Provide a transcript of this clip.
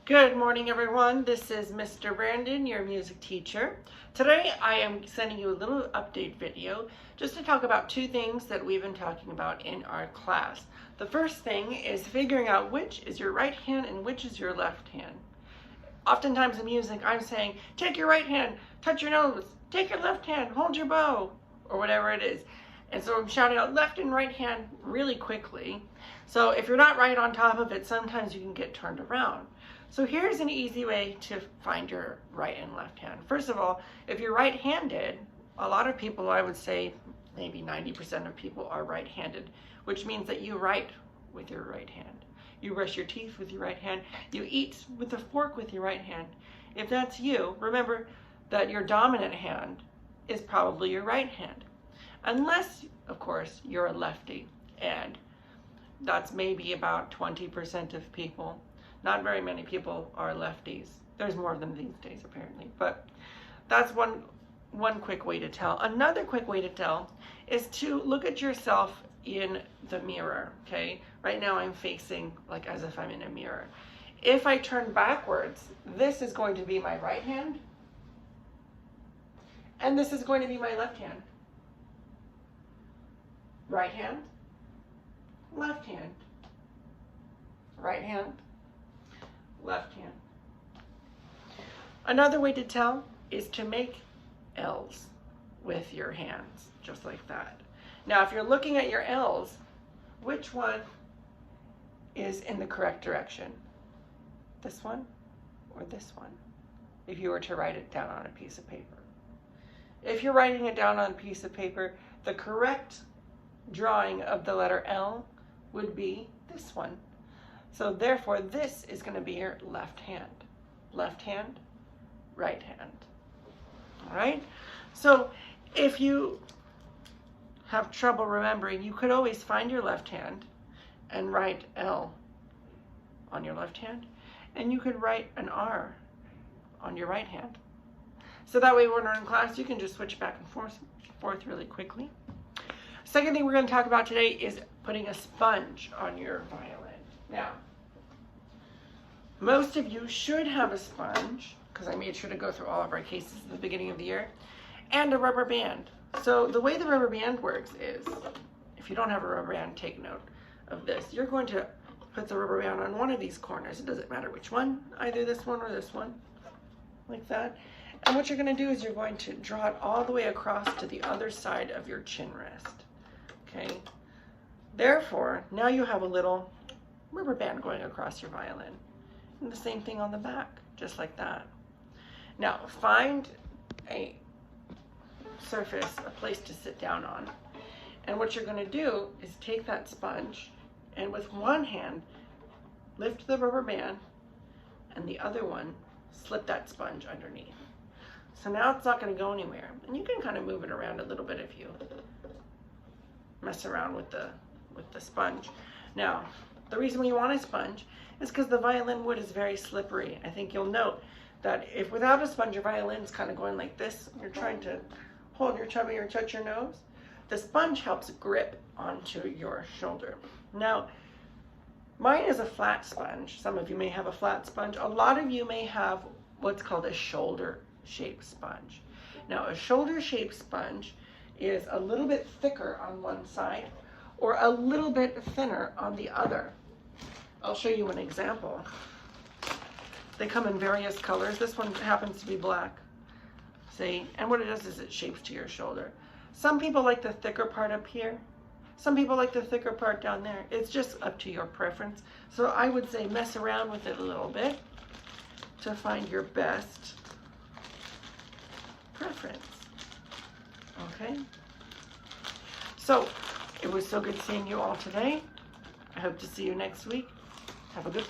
Good morning, everyone. This is Mr. Brandon, your music teacher. Today I am sending you a little update video just to talk about two things that we've been talking about in our class. The first thing is figuring out which is your right hand and which is your left hand. Oftentimes in music I'm saying, take your right hand, touch your nose, take your left hand, hold your bow, or whatever it is. And so I'm shouting out left and right hand really quickly. So if you're not right on top of it, sometimes you can get turned around. So here's an easy way to find your right and left hand. First of all, if you're right-handed, a lot of people, I would say maybe 90% of people are right-handed, which means that you write with your right hand. You brush your teeth with your right hand. You eat with a fork with your right hand. If that's you, remember that your dominant hand is probably your right hand. Unless, of course, you're a lefty, and that's maybe about 20% of people. Not very many people are lefties. There's more of them these days, apparently. But that's one quick way to tell. Another quick way to tell is to look at yourself in the mirror, okay? Right now I'm facing like as if I'm in a mirror. If I turn backwards, this is going to be my right hand, and this is going to be my left hand. Right hand, left hand, right hand, left hand. Another way to tell is to make L's with your hands, just like that. Now, if you're looking at your L's, which one is in the correct direction? This one or this one? If you were to write it down on a piece of paper. If you're writing it down on a piece of paper, the correct drawing of the letter L would be this one. So therefore, this is going to be your left hand. Left hand, right hand. All right? So if you have trouble remembering, you could always find your left hand and write L on your left hand, and you could write an R on your right hand. So that way when we're in class, you can just switch back and forth really quickly. Second thing we're going to talk about today is putting a sponge on your violin. Now, most of you should have a sponge, because I made sure to go through all of our cases at the beginning of the year, and a rubber band. So the way the rubber band works is, if you don't have a rubber band, take note of this. You're going to put the rubber band on one of these corners. It doesn't matter which one, either this one or this one, like that. And what you're going to do is you're going to draw it all the way across to the other side of your chin rest. Okay? Therefore, now you have a little rubber band going across your violin. And the same thing on the back, just like that. Now, find a surface, a place to sit down on. And what you're going to do is take that sponge and with one hand, lift the rubber band, and the other one, slip that sponge underneath. So now it's not going to go anywhere. And you can kind of move it around a little bit if you mess around with the sponge. Now, the reason we want a sponge is because the violin wood is very slippery. I think you'll note that if without a sponge, your violin's kind of going like this, you're trying to hold your tummy or touch your nose, the sponge helps grip onto your shoulder. Now, mine is a flat sponge. Some of you may have a flat sponge. A lot of you may have what's called a shoulder-shaped sponge. Now, a shoulder-shaped sponge is a little bit thicker on one side or a little bit thinner on the other. I'll show you an example. They come in various colors. This one happens to be black. See? And what it does is it shapes to your shoulder. Some people like the thicker part up here. Some people like the thicker part down there. It's just up to your preference. So I would say mess around with it a little bit to find your best preference. Okay? So, it was so good seeing you all today. I hope to see you next week. Have a good